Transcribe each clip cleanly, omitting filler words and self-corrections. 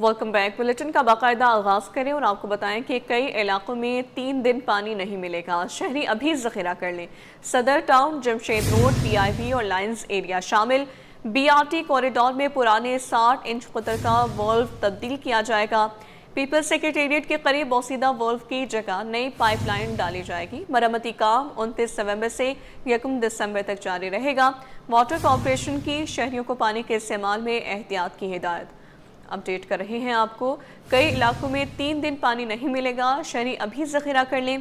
Welcome back. Bulletin کا باقاعدہ آغاز کریں اور آپ کو بتائیں کہ کئی علاقوں میں 3 دن پانی نہیں ملے گا، شہری ابھی ذخیرہ کر لیں۔ Saddar town, Jamshed road, P I B اور لائنز ایریا شامل۔ بی آر ٹی کوریڈور میں پرانے 60 انچ قطر کا والو تبدیل کیا جائے گا۔ پیپلز سیکریٹریٹ کے قریب بوسیدہ والو کی جگہ نئی پائپ لائن ڈالی جائے گی۔ مرمتی کام 29 نومبر سے 1 دسمبر تک جاری رہے گا۔ واٹر کارپوریشن کی شہریوں کو پانی کے استعمال میں احتیاط کی ہدایت۔ اپڈیٹ کر رہے ہیں آپ کو، کئی علاقوں میں 3 دن پانی نہیں ملے گا، شہری ابھی ذخیرہ کر لیں۔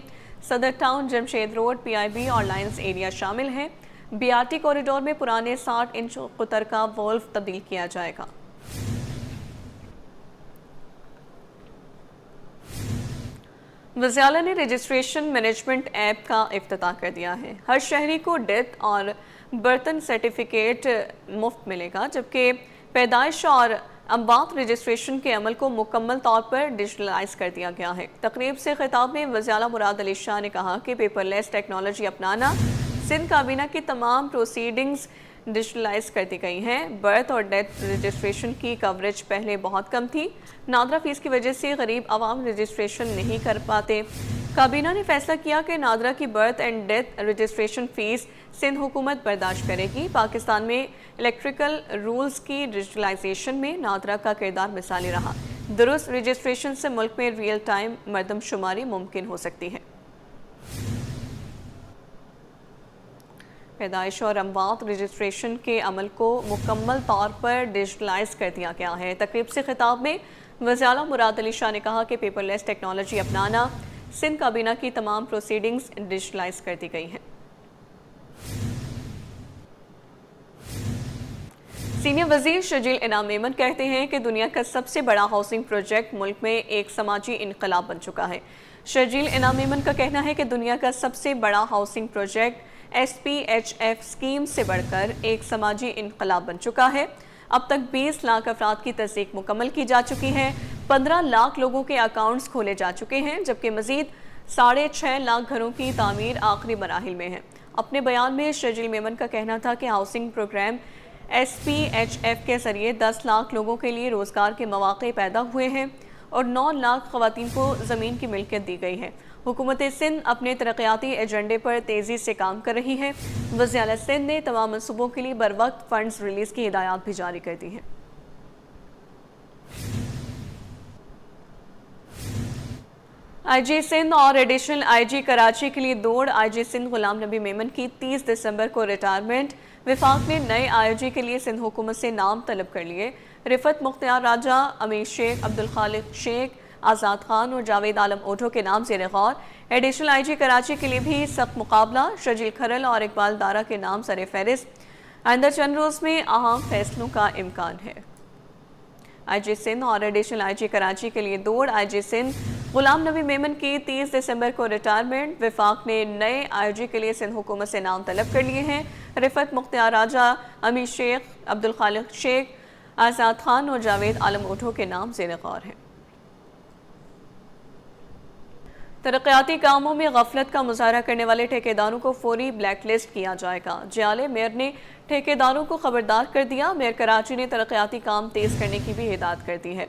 Saddar town, Jamshed road, P I B اور لائنز ایریا شامل ہیں۔ بی آر ٹی کوریڈور میں پرانے 60 انچ قطر کا والو تبدیل کیا جائے گا۔ وزیر اعلیٰ نے رجسٹریشن مینجمنٹ ایپ کا افتتاح کر دیا ہے۔ ہر شہری کو ڈیتھ اور برتن سرٹیفکیٹ مفت ملے گا، جبکہ پیدائش اور اموات رجسٹریشن کے عمل کو مکمل طور پر ڈیجیٹلائز کر دیا گیا ہے۔ تقریب سے خطاب میں وزیر اعلیٰ مراد علی شاہ نے کہا کہ پیپر لیس ٹیکنالوجی اپنانا، سندھ کابینہ کی تمام پروسیڈنگز ڈیجیٹلائز کر دی گئی ہیں۔ برتھ اور ڈیتھ رجسٹریشن کی کوریج پہلے بہت کم تھی، نادرہ فیس کی وجہ سے غریب عوام رجسٹریشن نہیں کر پاتے۔ کابینہ نے فیصلہ کیا کہ نادرہ کی birth and death registration fee Sindh حکومت برداشت کرے گی۔ پاکستان میں الیکٹریکل رولز کی ڈیجیٹلائزیشن میں نادرہ کا کردار مثالی رہا۔ درست رجسٹریشن سے ملک میں ریئل ٹائم مردم شماری ممکن ہو سکتی ہے۔ پیدائش اور اموات رجسٹریشن کے عمل کو مکمل طور پر ڈیجیٹلائز کر دیا گیا ہے۔ تقریب سے خطاب میں وزیر اعلیٰ مراد علی شاہ نے کہا کہ پیپر لیس ٹیکنالوجی اپنانا، سندھ کابینہ کی تمام پروسیڈنگز ڈیجیٹلائز کر دی گئی ہیں۔ سینئر وزیر شرجیل انعام میمن کہتے ہیں کہ دنیا کا سب سے بڑا ہاؤسنگ پروجیکٹ ملک میں ایک سماجی انقلاب بن چکا ہے۔ شرجیل انعام میمن کا کہنا ہے کہ دنیا کا سب سے بڑا housing project S P H F scheme سے بڑھ کر ایک سماجی انقلاب بن چکا ہے۔ اب تک 20 لاکھ افراد کی تصدیق مکمل کی جا چکی ہے، 15 لاکھ لوگوں کے اکاؤنٹس کھولے جا چکے ہیں، جبکہ مزید 6.5 لاکھ گھروں کی تعمیر آخری مراحل میں ہے۔ اپنے بیان میں شرجیل میمن کا کہنا تھا کہ housing programme S P H F کے ذریعے 10 لاکھ لوگوں کے لیے روزگار کے مواقع پیدا ہوئے ہیں اور 9 لاکھ خواتین کو زمین کی ملکیت دی گئی ہے۔ حکومت سندھ اپنے ترقیاتی ایجنڈے پر تیزی سے کام کر رہی ہے۔ وزیر اعلیٰ سندھ نے تمام منصوبوں کے لیے بروقت فنڈز ریلیز کی ہدایات بھی جاری کر دی ہیں۔ آئی جی سندھ اور ایڈیشنل آئی جی کراچی کے لیے دوڑ۔ آئی جی سندھ غلام نبی میمن کی 30 دسمبر کو ریٹائرمنٹ۔ وفاق نے نئے آئی جی کے لیے سندھ حکومت سے نام طلب کر لیے۔ رفعت مختار راجہ، امیر شیخ، عبدالخالق شیخ، آزاد خان اور جاوید عالم اوڈھو کے نام زیر غور۔ ایڈیشنل آئی جی کراچی کے لیے بھی سخت مقابلہ، شرجیل کھرل اور اقبال دارا کے نام سر فہرست۔ آئندہ چند روز میں اہم فیصلوں کا امکان ہے۔ آئی جی سندھ اور ایڈیشنل آئی جی کراچی کے لیے دوڑ۔ آئی جی سندھ غلام نبی میمن کی 30 دسمبر کو ریٹائرمنٹ۔ وفاق نے نئے آئی جی کے لیے سندھ حکومت سے نام طلب کر لیے ہیں۔ رفعت مختار راجہ، امیر شیخ، عبدالخالق شیخ، آزاد خان اور جاوید عالم اوڈھو کے نام زیر غور ہیں۔ ترقیاتی کاموں میں غفلت کا مظاہرہ کرنے والے ٹھیکیداروں کو فوری بلیک لسٹ کیا جائے گا۔ جیالے میئر نے ٹھیکیداروں کو خبردار کر دیا۔ میئر کراچی نے ترقیاتی کام تیز کرنے کی بھی ہدایت کر دی ہے۔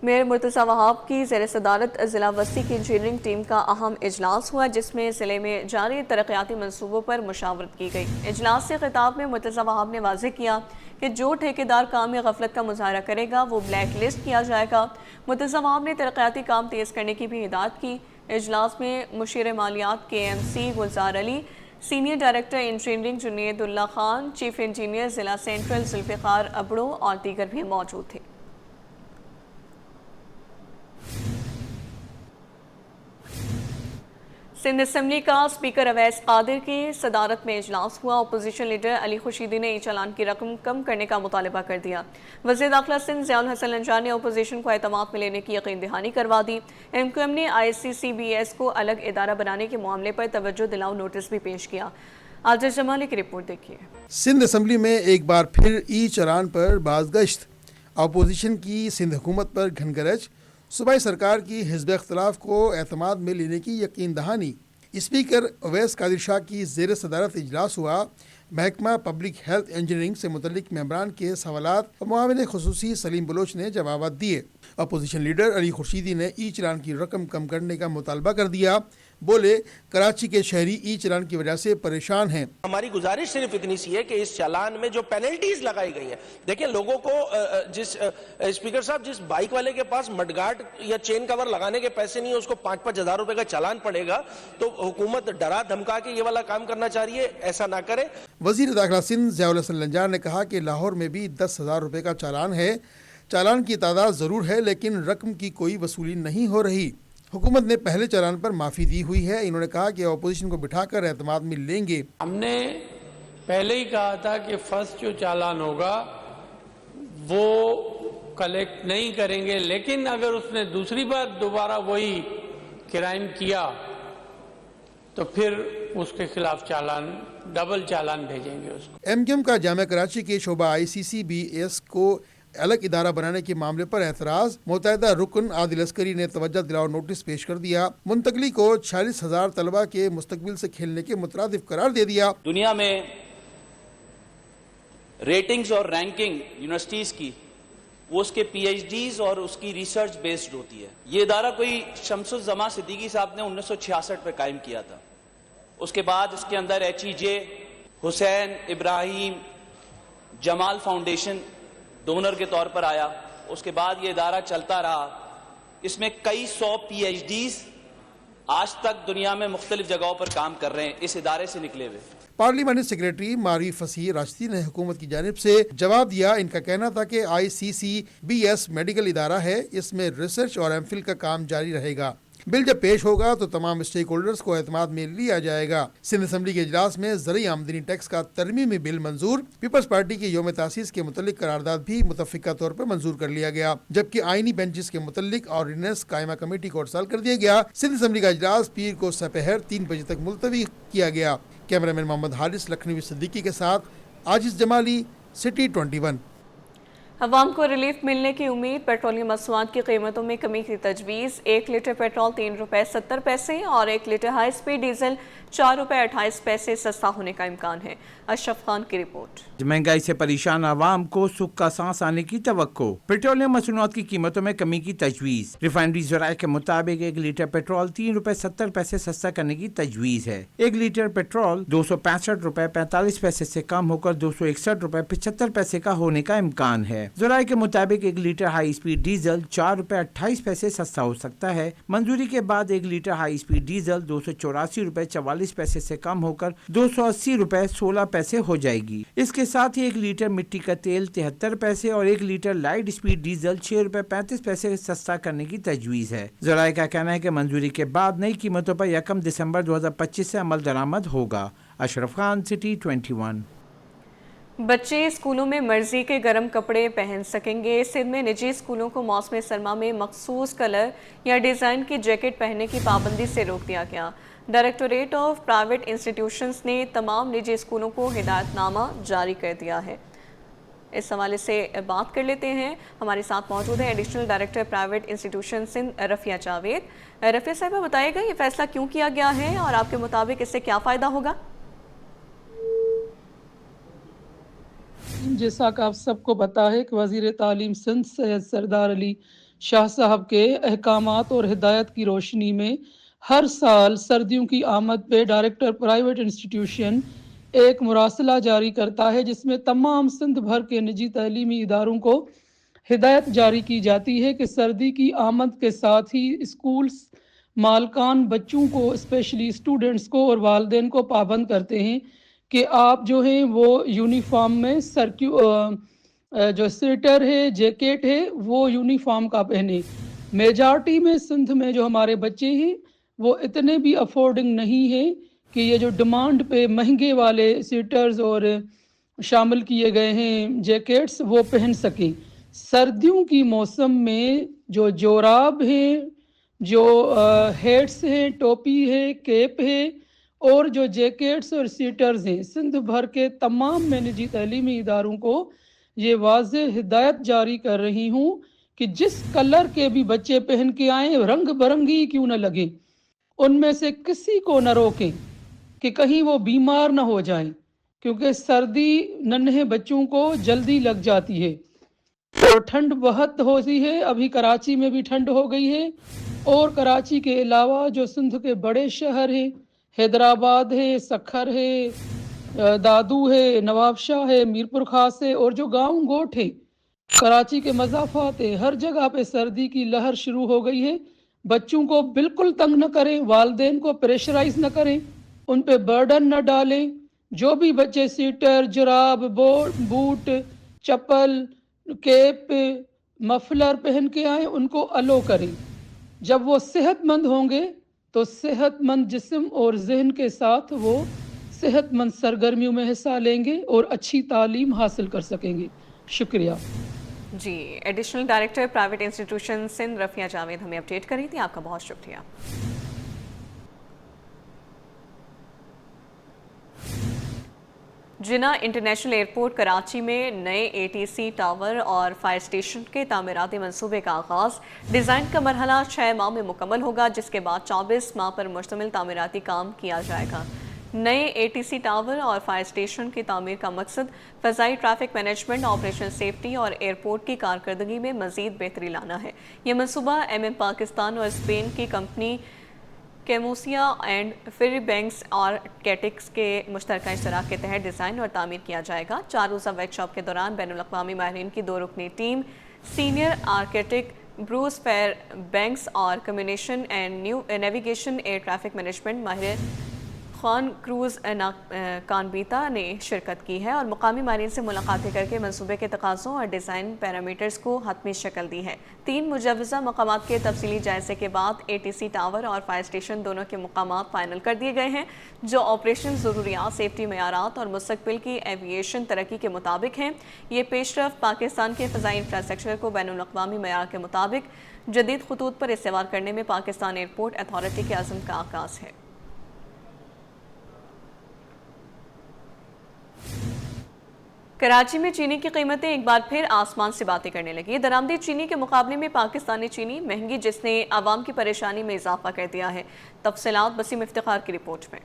میئر مرتضیٰ وہاب کی زیر صدارت ضلع وسطی کی انجینئرنگ ٹیم کا اہم اجلاس ہوا، جس میں ضلع میں جاری ترقیاتی منصوبوں پر مشاورت کی گئی۔ اجلاس سے خطاب میں مرتضیٰ وہاب نے واضح کیا کہ جو ٹھیکیدار کام میں غفلت کا مظاہرہ کرے گا وہ بلیک لسٹ کیا جائے گا۔ مرتضیٰ وہاب نے ترقیاتی کام تیز کرنے کی بھی ہدایت کی۔ اجلاس میں مشیر مالیات کے ایم سی گلزار علی، سینئر ڈائریکٹر انجینئرنگ جنید اللہ خان، چیف انجینئر ضلع سینٹرل ذوالفقار ابڑو اور دیگر بھی موجود تھے۔ سندھ اسمبلی کا اسپیکر اویس قادر کی صدارت میں اجلاس ہوا۔ اپوزیشن لیڈر علی خورشیدی نے ای چالان کی رقم کم کرنے کا مطالبہ کر دیا۔ وزیر داخلہ سندھ ضیاء الحسن لنجار نے اپوزیشن کو اعتماد میں لینے کی یقین دہانی کروا دی۔ ایم کیو ایم نے آئی سی سی بی ایس کو الگ ادارہ بنانے کے معاملے پر توجہ دلاؤ نوٹس بھی پیش کیا۔ عاجز جمالی کی رپورٹ دیکھیے۔ سندھ اسمبلی میں ایک بار پھر ای چالان پر بازگشت، اپوزیشن کی سندھ حکومت پر گھن گرج، صوبائی سرکار کی حزب اختلاف کو اعتماد میں لینے کی یقین دہانی۔ اسپیکر اویس قادر شاہ کی زیر صدارت اجلاس ہوا، محکمہ پبلک ہیلتھ انجینئرنگ سے متعلق ممبران کے سوالات اور معاون خصوصی سلیم بلوچ نے جوابات دیے۔ اپوزیشن لیڈر علی خورشیدی نے ای چلان کی رقم کم کرنے کا مطالبہ کر دیا۔ بولے کراچی کے شہری ای چلان کی وجہ سے پریشان ہیں۔ ہماری گزارش صرف اتنی سی ہے کہ اس چالان میں جو پینلٹیز لگائی گئی ہیں، دیکھیں لوگوں کو جس اسپیکر صاحب جس بائک والے کے پاس مڈ گارڈ یا چین کور لگانے کے پیسے نہیں ہیں، اس کو 5-5 ہزار روپے کا چالان پڑے گا، تو حکومت ڈرا دھمکا کے یہ والا کام کرنا چاہ رہی ہے، ایسا نہ کرے۔ وزیر داخلہ سندھ ضیاء الحسن لنجار نے کہا کہ لاہور میں بھی 10,000 روپے کا چالان ہے۔ چالان کی تعداد ضرور ہے لیکن رقم کی کوئی وصولی نہیں ہو رہی۔ حکومت نے پہلے چالان پر معافی دی ہوئی ہے۔ انہوں نے کہا کہ اپوزیشن کو بٹھا کر اعتماد میں لیں گے۔ ہم نے پہلے ہی کہا تھا کہ فرسٹ جو چالان ہوگا وہ کلیکٹ نہیں کریں گے، لیکن اگر اس نے دوسری بار دوبارہ وہی کرائم کیا تو پھر اس کے خلاف چالان ڈبل چالان بھیجیں گے اس کو۔ ایم کیو ایم کا جامعہ کراچی کے شعبہ ICCBS کو الگ ادارہ بنانے کے معاملے پر اعتراض۔ متحدہ رکن عادل عسکری نے توجہ دلاؤ نوٹس پیش کر دیا۔ منتقلی کو 46,000 طلبہ کے مستقبل سے کھیلنے کے مترادف قرار دے دیا۔ دنیا میں ریٹنگز اور رینکنگ یونیورسٹیز کی وہ اس کے PhDs اور اس کی ریسرچ بیسڈ ہوتی ہے۔ یہ ادارہ کوئی شمس الزمان صدیقی صاحب نے 1966 میں قائم کیا تھا۔ اس کے بعد اس کے اندر HEJ، حسین ابراہیم جمال فاؤنڈیشن ڈونر کے طور پر آیا۔ اس کے بعد یہ ادارہ چلتا رہا۔ اس میں کئی 100 PhDs آج تک دنیا میں مختلف جگہوں پر کام کر رہے ہیں، اس ادارے سے نکلے ہوئے۔ پارلیمانی سیکریٹری معروف فصیح راشدی نے حکومت کی جانب سے جواب دیا۔ ان کا کہنا تھا کہ ICCBS میڈیکل ادارہ ہے، اس میں ریسرچ اور MPhil کا کام جاری رہے گا۔ بل جب پیش ہوگا تو تمام اسٹیک ہولڈرز کو اعتماد میں لیا جائے گا۔ سندھ اسمبلی کے اجلاس میں زرعی آمدنی ٹیکس کا ترمیمی بل منظور۔ پیپلز پارٹی کے یوم تاسیس کے متعلق قرارداد بھی متفقہ طور پر منظور کر لیا گیا، جبکہ آئینی بینچز کے متعلق آرڈیننس قائمہ کمیٹی کو ارسال کر دیا گیا۔ سندھ اسمبلی کا اجلاس پیر کو سپہر 3 بجے تک ملتوی کیا گیا۔ کیمرہ مین محمد حارث لکھنوی صدیقی کے ساتھ عاجز جمالی، سٹی 21۔ عوام کو ریلیف ملنے کی امید۔ پیٹرولیم مصنوعات کی قیمتوں میں کمی کی تجویز۔ 1 لیٹر پیٹرول 3 روپے 70 پیسے اور 1 لیٹر ہائی سپیڈ ڈیزل 4 روپے 28 پیسے سستا ہونے کا امکان ہے۔ اشرف خان کی رپورٹ۔ مہنگائی سے پریشان عوام کو سکھ کا سانس آنے کی توقع۔ پیٹرولیم مصنوعات کی قیمتوں میں کمی کی تجویز۔ ریفائنری ذرائع کے مطابق 1 لیٹر پیٹرول 3 روپے 70 پیسے سستا کرنے کی تجویز ہے۔ 1 لیٹر پیٹرول 265 روپے 45 پیسے سے کم ہو کر 261 روپے 75 پیسے کا ہونے کا امکان ہے۔ ذرائع کے مطابق 1 لیٹر ہائی سپیڈ ڈیزل 4 روپے 28 پیسے سستا ہو سکتا ہے۔ منظوری کے بعد 1 لیٹر ہائی سپیڈ ڈیزل 284 روپے 44 پیسے سے کم ہو کر 280 روپے 16 پیسے ہو جائے گی۔ اس کے ساتھ ہی 1 لیٹر مٹی کا تیل 73 پیسے اور 1 لیٹر لائٹ سپیڈ ڈیزل 6 روپے 35 پیسے سستا کرنے کی تجویز ہے۔ ذرائع کا کہنا ہے کہ منظوری کے بعد نئی قیمتوں پر 1 دسمبر 2025 سے عمل درآمد ہوگا۔ اشرف خان، سٹی 21۔ بچے اسکولوں میں مرضی کے گرم کپڑے پہن سکیں گے۔ سندھ میں نجی اسکولوں کو موسم سرما میں مخصوص کلر یا ڈیزائن کی جیکٹ پہننے کی پابندی سے روک دیا گیا۔ ڈائریکٹوریٹ آف پرائیویٹ انسٹیٹیوشنز نے تمام نجی اسکولوں کو ہدایت نامہ جاری کر دیا ہے۔ اس حوالے سے بات کر لیتے ہیں، ہمارے ساتھ موجود ہیں additional director private institution Sindh Rafia Javed. Rafia صاحبہ بتائے گا یہ فیصلہ کیوں کیا گیا ہے اور آپ کے مطابق اس سے کیا فائدہ ہوگا؟ جیسا کہ آپ سب کو پتا ہے کہ وزیر تعلیم سندھ سید سردار علی شاہ صاحب کے احکامات اور ہدایت کی روشنی میں ہر سال سردیوں کی آمد پہ ڈائریکٹر پرائیویٹ انسٹیٹیوشن ایک مراسلہ جاری کرتا ہے، جس میں تمام سندھ بھر کے نجی تعلیمی اداروں کو ہدایت جاری کی جاتی ہے کہ سردی کی آمد کے ساتھ ہی اسکولز مالکان بچوں کو اسپیشلی اسٹوڈنٹس کو اور والدین کو پابند کرتے ہیں کہ آپ جو ہیں وہ یونیفارم میں جو سویٹر ہے جیکٹ ہے وہ یونیفارم کا پہنے۔ میجارٹی میں سندھ میں جو ہمارے بچے ہیں وہ اتنے بھی افورڈنگ نہیں ہیں کہ یہ جو ڈیمانڈ پہ مہنگے والے سویٹرز اور شامل کیے گئے ہیں جیکٹس وہ پہن سکیں۔ سردیوں کی موسم میں جو جوراب ہیں، جو ہیٹس ہیں، ٹوپی ہے، کیپ ہے اور جو جیکٹس اور سویٹرز ہیں، سندھ بھر کے تمام میں نجی تعلیمی اداروں کو یہ واضح ہدایت جاری کر رہی ہوں کہ جس کلر کے بھی بچے پہن کے آئیں، رنگ برنگی کیوں نہ لگیں، ان میں سے کسی کو نہ روکیں کہ کہیں وہ بیمار نہ ہو جائیں۔ क्योंकि सर्दी नन्हे बच्चों को जल्दी लग जाती है और ठंड बहुत होती है। अभी कराची में भी ठंड हो गई है और कराची के अलावा जो सिंध के बड़े शहर हैं, हैदराबाद है, सखर है, दादू है, नवाबशाह है, मीरपुर खास है और जो गांव गोठ है, कराची के मज़ाफ़ात है, हर जगह पे सर्दी की लहर शुरू हो गई है। बच्चों को बिल्कुल तंग न करें, वालिदैन को प्रेशराइज न करें, उन पे बर्डन न डालें। जो भी बच्चे सीटर, जुराब, बूट, चप्पल, कैप, मफलर पहन के आए, उनको अलो करें। जब वो सेहतमंद होंगे तो सेहतमंद जिस्म और जहन के साथ वो सेहतमंद सरगर्मियों में हिस्सा लेंगे और अच्छी तालीम हासिल कर सकेंगे। शुक्रिया जी। Additional director private institution Sindh Rafia Javed हमें अपडेट करी थी, आपका बहुत शुक्रिया। जिना इंटरनेशनल एयरपोर्ट कराची में नए ATC टावर और फायर स्टेशन के तामीराती मंसूबे का आगाज़। डिज़ाइन का मरहला 6 माह में मुकम्मल होगा, जिसके बाद 24 माह पर मुश्तमिल तामीराती काम किया जाएगा। नए ATC टावर और फायर स्टेशन की तामीर का मकसद फ़ज़ाई ट्रैफिक मैनेजमेंट, ऑपरेशन सेफ्टी और एयरपोर्ट की कारकर्दगी में मज़ीद बेहतरी लाना है। यह मनसूबा MM पाकिस्तान और स्पेन की कंपनी कैमोसिया एंड फिर बैंक्स और कैटिक्स के मुश्तरका इश्तराक के तहत डिज़ाइन और तामीर किया जाएगा। 4 रोज़ा वर्कशॉप के दौरान बैनुल-अक़वामी माहिरीन की 2 रुकनी team senior architect Bruce Fairbanks और communication and navigation air traffic management माहिर खान क्रूज़ कानबीता ने शिरकत की है और मुकामी माहिरीन से मुलाकातें करके मंसूबे के तकाज़ों और डिज़ाइन पैरामीटर्स को हतमी शक्ल दी है। 3 मुजव्वज़ा मकामात के तफसीली जायजे के बाद ATC टावर और फायर स्टेशन दोनों के मकामात फाइनल कर दिए गए हैं, जो ऑपरेशन ज़रूरियात, सेफ्टी मयारात और मुस्तक़बिल की एविएशन तरक्की के मुताबिक हैं। ये पेशरफ़्त पाकिस्तान के फ़ज़ाई इंफ्रास्ट्रक्चर को बैनुल-अक़वामी मयार के मुताबिक जदीद खतूत पर इस्तेमाल करने में पाकिस्तान एयरपोर्ट अथॉरिटी के अज़्म का आगाज़ है। कराची में चीनी की कीमतें एक बार फिर आसमान से बातें करने लगी। दरामदी चीनी के मुकाबले में पाकिस्तानी चीनी महंगी, जिसने आवाम की परेशानी में इजाफा कर दिया है। तफसीलात बसीम इफ्तिखार की रिपोर्ट में।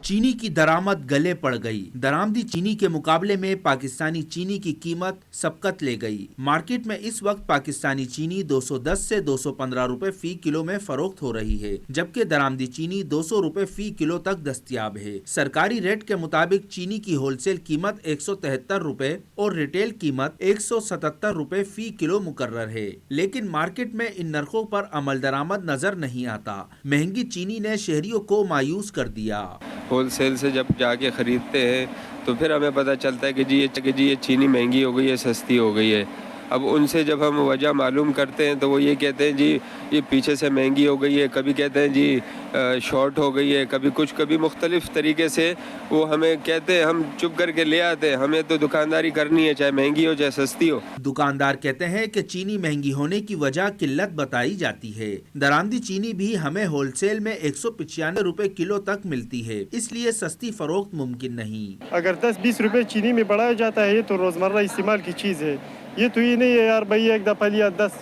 चीनी की दरामद गले पड़ गई। दरामदी चीनी के मुकाबले में पाकिस्तानी चीनी की कीमत सबकत ले गई। मार्केट में इस वक्त पाकिस्तानी चीनी 210 से 215 रुपए फी किलो में फरोख्त हो रही है, जबकि दरामदी चीनी 200 रुपए फी किलो तक दस्तयाब है। सरकारी रेट के मुताबिक चीनी की होलसेल कीमत 173 रुपए और रिटेल कीमत 177 रुपए फी किलो मुकर्रर है, लेकिन मार्केट में इन नरखों पर अमल दरामद नजर नहीं आता। महंगी चीनी ने शहरियों को मायूस कर दिया। होलसेल से जब जाके ख़रीदते हैं तो फिर हमें पता चलता है कि जी ये चीनी महंगी हो गई है, सस्ती हो गई है। अब उनसे जब हम वजह मालूम करते हैं तो वो ये कहते हैं जी ये पीछे से महंगी हो गई है, कभी कहते हैं जी शॉर्ट हो गई है, कभी मुख्तलिफ तरीके से वो हमें कहते हैं। हम चुप करके ले आते हैं। हमें तो दुकानदारी करनी है, चाहे महंगी हो चाहे सस्ती हो। दुकानदार कहते हैं कि चीनी महंगी होने की वजह किल्लत बताई जाती है। दरामदी चीनी भी हमें होलसेल में 195 रुपए किलो तक मिलती है, इसलिए सस्ती फरोख्त मुमकिन नहीं। अगर 10-20 रुपए चीनी में बढ़ाया जाता है, ये तो रोज़मर्रा इस्तेमाल की चीज़ है। ये तो ये नहीं है यार भाई एक दफ़ा लिया 10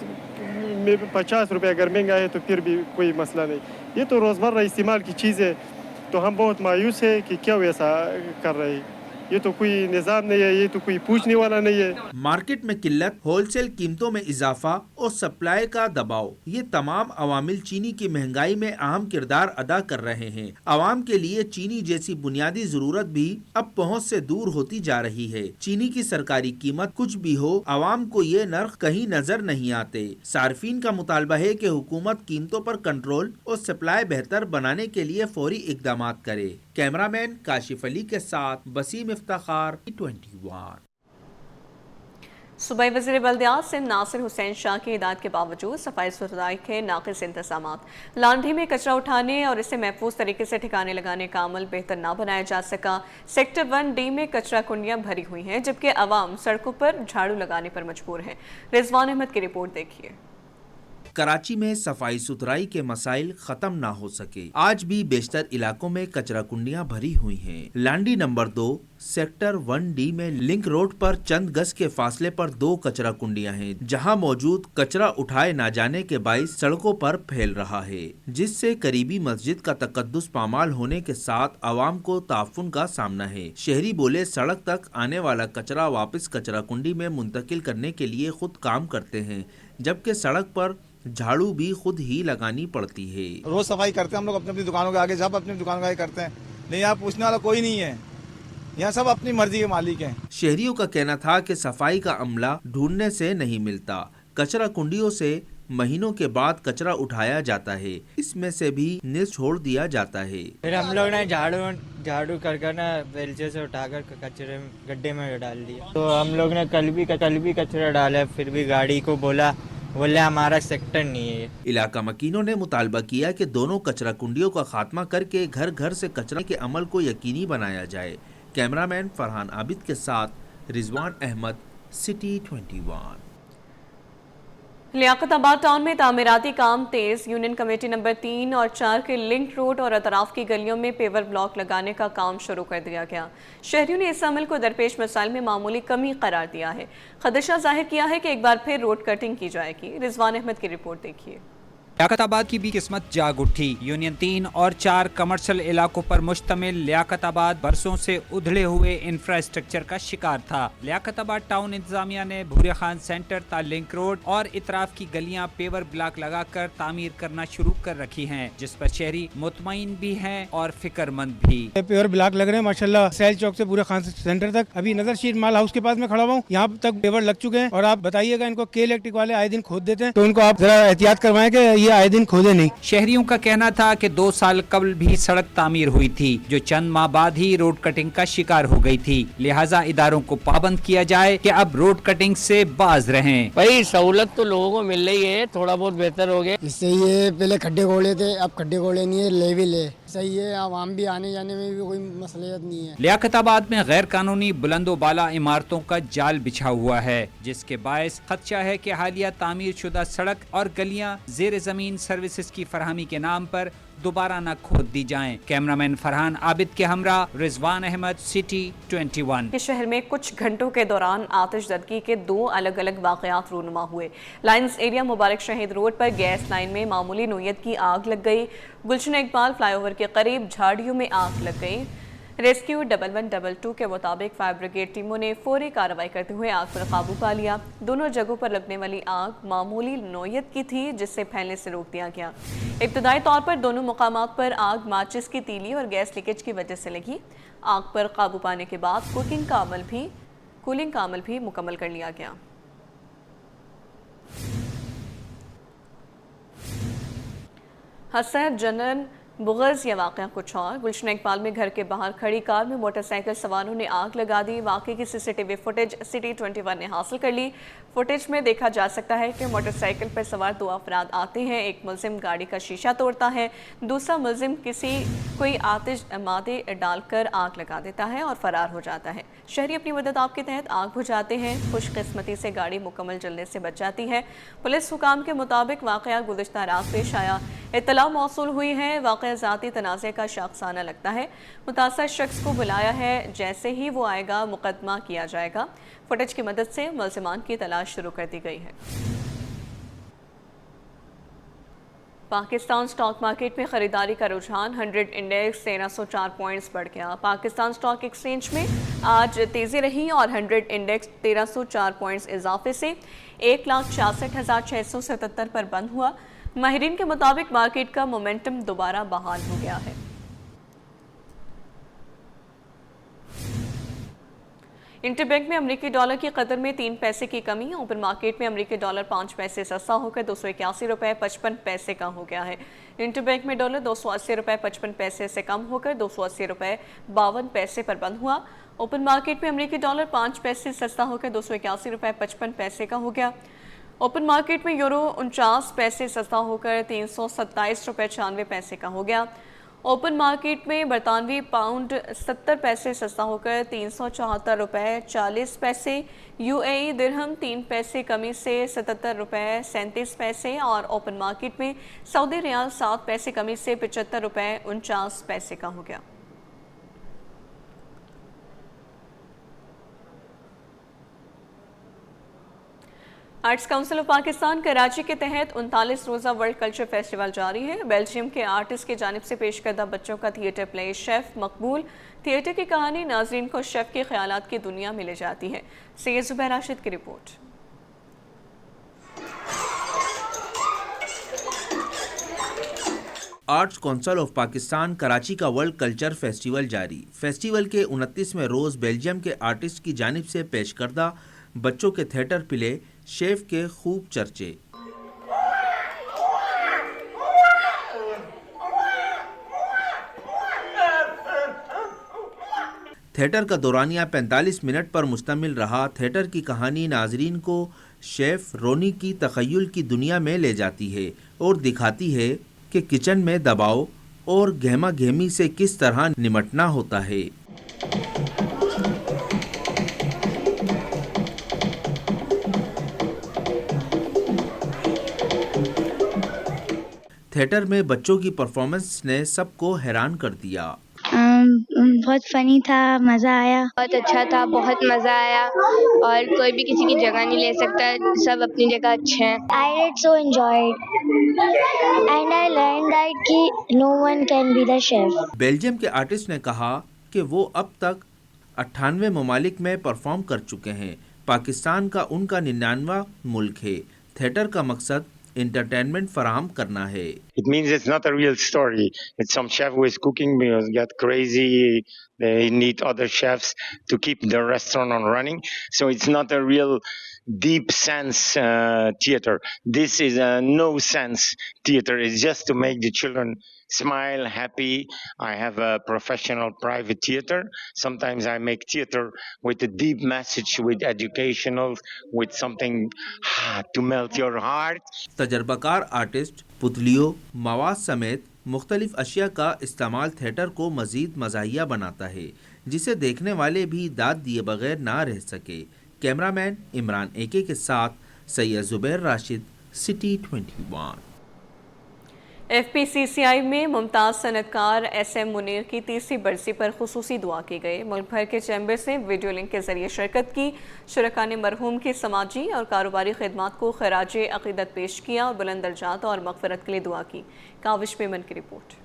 में 50 रुपये अगर महंगा है तो फिर भी कोई मसला नहीं। ये तो रोज़मर्रा इस्तेमाल की चीज़ है। तो हम बहुत मायूस है कि क्यों ऐसा कर रहे हैं। ये तो कोई निज़ाम नहीं है, ये तो कोई पूछने वाला नहीं है। मार्केट में किल्लत, होलसेल कीमतों में इजाफा और सप्लाई का दबाव, ये तमाम अवामिल चीनी की महंगाई में अहम किरदार अदा कर रहे हैं। आवाम के लिए चीनी जैसी बुनियादी जरूरत भी अब पहुंच से दूर होती जा रही है। चीनी की सरकारी कीमत कुछ भी हो, आवाम को ये नर्ख कहीं नजर नहीं आते। सार्फिन का मुतालबा है कि हुकूमत कीमतों पर कंट्रोल और सप्लाई बेहतर बनाने के लिए फौरी इकदाम करे। कैमरामैन काशिफ अली के साथ बसीम इफ्तिखार, 21। सूबाई वज़ीर बल्दियात सिंध नासिर हुसैन शाह की हिदायत के बावजूद सफाई सुथराई के नाक़िस इंतज़ामात, लांढी में कचरा उठाने और इसे महफूज तरीके से ठिकाने लगाने का अमल बेहतर ना बनाया जा सका। सेक्टर 1D में कचरा कुंडियाँ भरी हुई हैं, जबकि आवाम सड़कों पर झाड़ू लगाने पर मजबूर है। रिजवान अहमद की रिपोर्ट देखिए। कराची में सफाई सुथराई के मसाइल खत्म ना हो सके। आज भी बेशतर इलाकों में कचरा कुंडियां भरी हुई हैं। लांडी नंबर 2 सेक्टर 1D में लिंक रोड पर चंद गज के फासले पर 2 कचरा कुंडियां हैं, जहां मौजूद कचरा उठाए ना जाने के बाइस सड़कों पर फैल रहा है, जिससे करीबी मस्जिद का तकद्दुस पामाल होने के साथ आवाम को ताफुन का सामना है। शहरी बोले सड़क तक आने वाला कचरा वापस कचरा कुंडी में मुंतकिल करने के लिए खुद काम करते हैं, जबकि सड़क पर झाड़ू भी खुद ही लगानी पड़ती है। रोज सफाई करते हैं हम लोग अपनी अपनी दुकानों के आगे, सब अपनी दुकानों के आगे करते हैं, नहीं यहाँ पूछने वाला कोई नहीं है, यहाँ सब अपनी मर्जी के मालिक हैं। शहरियों का कहना था कि सफाई का अमला ढूंढने से नहीं मिलता, कचरा कुंडियों से महीनों के बाद कचरा उठाया जाता है, इसमें से भी निस छोड़ दिया जाता है। फिर हम लोग ने झाड़ू कर ना बेलचे से उठाकर कचरे गड्ढे में डाल दिया। तो हम लोग ने कल भी कचरा डाला, फिर भी गाड़ी को बोले हमारा सेक्टर नहीं है। इलाका मकीनों ने मुतालबा किया कि दोनों कचरा कुंडियों का खात्मा करके घर घर से कचरा के अमल को यकीनी बनाया जाए। कैमरामैन फरहान आबिद के साथ रिजवान अहमद, सिटी 21। लियाकताबाद टाउन में तामीराती काम तेज। यूनियन कमेटी नंबर 3 और 4 के लिंक रोड और अतराफ की गलियों में पेवर ब्लॉक लगाने का काम शुरू कर दिया गया। शहरियों ने इस अमल को दरपेश मसाइल में मामूली कमी करार दिया है। खदशा जाहिर किया है कि एक बार फिर रोड कटिंग की जाएगी। रिजवान अहमद की रिपोर्ट देखिए। लियाकताबाद की भी किस्मत जाग उठी। यूनियन 3 और 4 कमर्शियल इलाकों पर मुश्तमिल लियाकताबाद बरसों से उधड़े हुए इंफ्रास्ट्रक्चर का शिकार था। लियाकताबाद टाउन इंतजामिया ने भूरे खान सेंटर ता लिंक रोड और इतराफ की गलियां पेवर ब्लॉक लगाकर तामीर करना शुरू कर रखी हैं, जिस पर शहरी मुतमईन भी हैं और फिक्रमंद भी। पेवर ब्लॉक लग रहे हैं माशाल्लाह, सैल चौक से भूरे खान सेंटर तक। अभी नजर शीट माल हाउस के पास में खड़ा हुआ हूँ, यहाँ तक पेवर लग चुके हैं। और आप बताइएगा, इनको के इलेक्ट्रिक वाले आए दिन खोद देते हैं, तो उनको आप जरा एहतियात करवाएं कि ये आए दिन खोदे नहीं। शहरियों का कहना था कि 2 साल कबल भी सड़क तामीर हुई थी, जो चंद माह बाद ही रोड कटिंग का शिकार हो गई थी। लिहाजा इदारों को पाबंद किया जाए कि अब रोड कटिंग से बाज रहें। भाई सहूलत तो लोगों को मिल रही है, थोड़ा बहुत बेहतर हो गया। इससे ये पहले खड्डे गोले थे, अब खड्डे गोले नहीं है, लेवल है, सही है। आवाम भी आने जाने में भी कोई मसलियत नहीं है। लियाकताबाद में गैर कानूनी बुलंदो बाला इमारतों का जाल बिछा हुआ है, जिसके बायस खदशा है कि हालिया तामीर शुदा सड़क और गलियां जेर जमीन सर्विसेज की फरहमी के नाम पर दोबारा न खोद दी जाएं। कैमरामैन फरहान आबिद के हमरा रिजवान अहमद, सिटी 21। के शहर में कुछ घंटों के दौरान आतिशदगी के 2 अलग अलग वाकयात रूनुमा हुए। लाइन्स एरिया मुबारक शहीद रोड पर गैस लाइन में मामूली नोयत की आग लग गई। गुलशन इकबाल फ्लाईओवर के करीब झाड़ियों में आग लग गई। रेस्क्यू 1112 के मुताबिक फायर ब्रिगेड टीमों ने फौरी कार्रवाई करते हुए आग पर काबू पा लिया। दोनों जगहों पर लगने वाली आग मामूली नोयत की थी, जिससे फैलने से रोक दिया गया। इब्तदाई तौर पर दोनों मुकामात पर आग माचिस की तीली और गैस लीकेज की वजह से लगी। आग पर काबू पाने के बाद कूलिंग का अमल भी मुकम्मल कर लिया गया। हसैब जनरल बुग़ज़ या वाक़या कुछ और। गुलशन इकबाल में घर के बाहर खड़ी कार में मोटरसाइकिल सवारों ने आग लगा दी। वाक़े की सीसीटीवी फुटेज सिटी 21 ने हासिल कर ली। फुटेज में देखा जा सकता है कि मोटरसाइकिल पर सवार 2 अफराद आते हैं। एक मुलजिम गाड़ी का शीशा तोड़ता है, दूसरा मुलजिम कोई आतिश मादे डालकर आग लगा देता है और फरार हो जाता है। शहरी अपनी मदद के तहत आग बुझाते हैं। खुशकिस्मती से गाड़ी मुकम्मल जलने से बच जाती है। पुलिस हुकाम के मुताबिक वाक़या गुज़िश्ता रात पेश आया। इत्तला मौसूल हुई है। वाक़या ज़ाती तनाज़े का शाखसाना लगता है। मुतासर शख्स को बुलाया है, जैसे ही वो आएगा मुकदमा किया जाएगा। फुटेज की मदद से मुलज़िमान की तलाश शुरू कर दी गई है। पाकिस्तान स्टॉक मार्केट में खरीदारी का रुझान 100 इंडेक्स 1304 पॉइंट्स बढ़ गया। पाकिस्तान स्टॉक एक्सचेंज में आज तेज़ी रही और 100 इंडेक्स 1304 पॉइंट्स इजाफे से 1,66,677 पर बंद हुआ। माहिरीन के मुताबिक मार्केट का मोमेंटम दोबारा बहाल हो गया है। इंटरबैंक में अमरीकी डॉलर की कदर में 3 पैसे की कमी। ओपन मार्केट में अमरीकी डॉलर 5 पैसे सस्ता होकर 281 रुपये 55 पैसे का हो गया है। इंटरबैंक में डॉलर 280 रुपये 55 पैसे से कम होकर 280 रुपये 52 पैसे पर बंद हुआ। ओपन मार्केट में अमरीकी डॉलर 5 पैसे सस्ता होकर 281 रुपये 55 पैसे का हो गया। ओपन मार्केट में यूरो 49 पैसे सस्ता होकर 327 रुपये 96 पैसे का हो गया। ओपन मार्केट में बरतानवी पाउंड 70 पैसे सस्ता होकर 374 रुपये 40 पैसे, यूएई दिरहम 3 पैसे कमी से 77 रुपये 37 पैसे और ओपन मार्केट में सऊदी रियाल 7 पैसे कमी से 75 रुपये 49 पैसे का हो गया। Arts council of Pakistan Karachi के तहत 39 रोज़ा वर्ल्ड कल्चर फेस्टिवल जारी है। बेल्जियम के आर्टिस्ट की जानिब से पेश करदा बच्चों का थिएटर प्ले शेफ मकबूल थिएटर की कहानी नाजरीन को शेफ के ख्यालात की दुनिया में ले जाती है। सैयद जुबैर राशिद की report. Arts council of Pakistan Karachi का वर्ल्ड कल्चर फेस्टिवल जारी। फेस्टिवल के 29वें रोज़ बेल्जियम के आर्टिस्ट की जानिब से पेश करदा बच्चों के थिएटर प्ले शेफ के खूब चर्चे। थिएटर का दौरानिया 45 मिनट पर मुश्तमिल रहा। थिएटर की कहानी नाजरीन को शेफ रोनी की तख़य्युल की दुनिया में ले जाती है और दिखाती है कि किचन में दबाव और गहमा गहमी से किस तरह निमटना होता है। थिएटर में बच्चों की परफॉर्मेंस ने सबको हैरान कर दिया। बहुत फनी था, मज़ा आया, बहुत अच्छा था, बहुत मज़ा आया और कोई भी किसी की जगह नहीं ले सकता, सब अपनी जगह अच्छे हैं। I did so enjoyed and I learned that कि no one can be the chef। Belgium के आर्टिस्ट ने कहा कि वो अब तक 98 ममालिक में परफॉर्म कर चुके हैं। पाकिस्तान का उनका 99वां मुल्क है। थिएटर का मकसद entertainment फराहम करना है। It means it's not a real story. It's some chef who is cooking because get crazy. They need other chefs to keep the restaurant on running. So it's not a real deep sense theater. This is a no sense theater. It's just to make the children smile, happy. I have a professional private theater. Sometimes I make theater with a deep message, with educational, with something to melt your heart. तजर्बाकार artist पुतलियों, मवाद समेत मुख्तलिफ अशिया का इस्तेमाल theatre को मज़ीद मज़ाहिया बनाता है, जिसे देखने वाले भी दाद दिए बगैर ना रह सके। कैमरामैन इमरान एके के साथ सैयद जुबैर राशिद, सिटी 21। FPCCI में मुमताज़ सनतकार SM मुनीर की तीसरी बरसी पर खुसूसी दुआ की गई। मुल्क भर के चैम्बर से वीडियो लिंक के जरिए शिरकत की। शुरका ने मरहूम की समाजी और कारोबारी खिदमात को खराज अक़ीदत पेश किया और बुलंद दर्जात और मग़फ़िरत के लिए दुआ की। काविश मेमन की रिपोर्ट।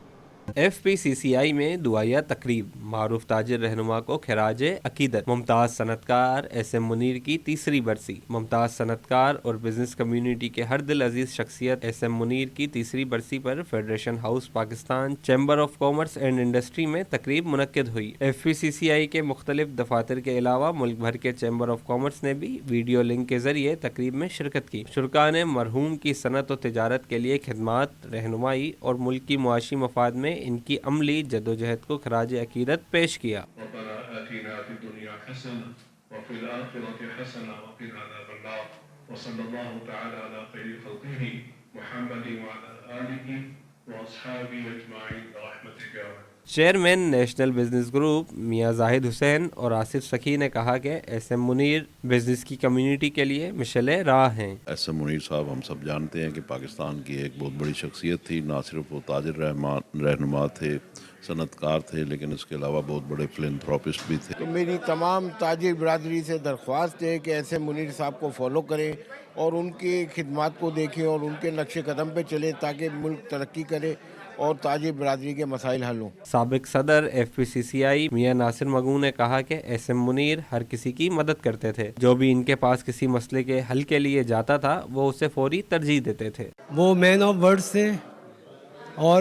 FPCCI में दुआया तकरीब, मारूफ ताजिर रहनुमा को खराज अकीदत। मुमताज़ सनतकार SM मुनीर की तीसरी बरसी। मुमताज़ सनतकार और बिजनेस कम्युनिटी के हर दिल अजीज़ शख्सियत SM मुनीर की तीसरी बरसी पर federation house Pakistan chamber of commerce and industry में तकरीब मुनक्किद हुई। FPCCI के मुख्तलिफ दफातर के अलावा मुल्क भर के चैम्बर ऑफ कॉमर्स ने भी वीडियो लिंक के जरिए तकरीब में शिरकत की। शुरका ने मरहूम की सनत और तिजारत के लिए खिदमात, रहनुमाई और मुल्क की मुआशी मफाद में इनकी अमली जद्दोजहद को खराज अकीदत पेश किया। चेयरमैन नेशनल बिजनेस ग्रुप मियां जाहिद हुसैन और आसिफ सखी ने कहा कि SM मुनीर बिजनेस की कम्युनिटी के लिए मिशले राह हैं। SM मुनीर साहब हम सब जानते हैं कि पाकिस्तान की एक बहुत बड़ी शख्सियत थी। ना सिर्फ वो ताजिर रहनुमा थे, सनतकार थे, लेकिन इसके अलावा बहुत बड़े फिलैंथ्रोपिस्ट भी थे। तो मेरी तमाम ताजिर बरादरी से दरख्वास्त है कि SM मुनीर साहब को फॉलो करें और उनकी खिदमात को देखें और उनके नक्शे कदम पे चले ताकि मुल्क तरक्की करे और ताजिर बरादरी के मसाइल हल हों। साबिक सदर FPCCI मियां नासिर मगू ने कहा कि SM मुनीर हर किसी की मदद करते थे। जो भी इनके पास किसी मसले के हल के लिए जाता था वो उसे फौरी तरजीह देते थे। वो मैन ऑफ वर्ड्स थे और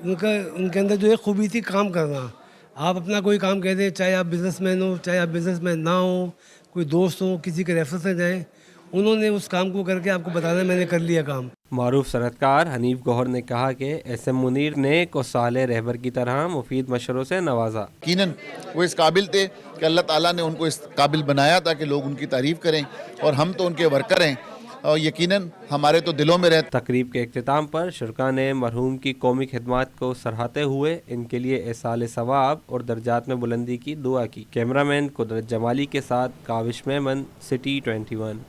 उनके अंदर जो एक खूबी थी काम करना। आप अपना कोई काम कह दें, चाहे आप बिजनेसमैन हो, चाहे आप बिजनेसमैन ना हो, कोई दोस्त हो, किसी के रेफरेंस से जाएं, उन्होंने उस काम को करके आपको बताना मैंने कर लिया काम। मारूफ सनतकार हनीफ गौहर ने कहा कि SM मुनीर ने को साले रहबर की तरह मुफीद मशवरों से नवाजा। यकीनन वो इस काबिल थे कि अल्लाह ताला ने उनको इस काबिल बनाया ताकि लोग उनकी तारीफ़ करें और हम तो उनके वर्कर हैं। और यकीनन हमारे तो दिलों में रहता। तकरीब के इख्तिताम पर शुरका ने मरहूम की कौमी खिदमात को सराहते हुए इनके लिए एसाल सवाब और दर्जात में बुलंदी की दुआ की। कैमरामैन कुदरत जमाली के साथ काविश मेमन, सिटी 21।